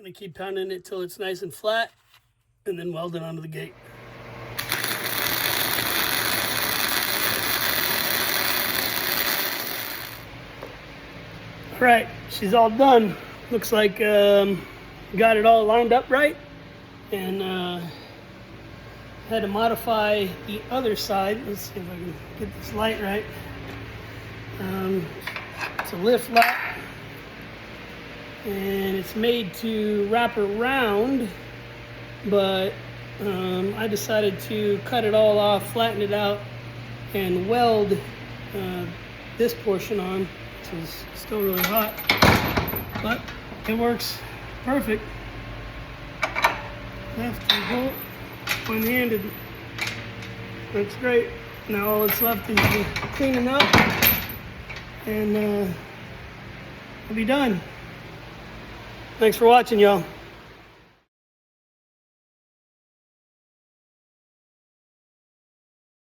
I'm gonna keep pounding it till it's nice and flat, and then weld it onto the gate. All right, she's all done. Looks like got it all lined up right, and had to modify the other side. Let's see if I can get this light right. It's a lift lat, and it's made to wrap around, but I decided to cut it all off, flatten it out, and weld this portion on. This is still really hot, but it works perfect. Left and bolt, one-handed. Looks great. Now all that's left is cleaning up, and we'll be done. Thanks for watching, y'all.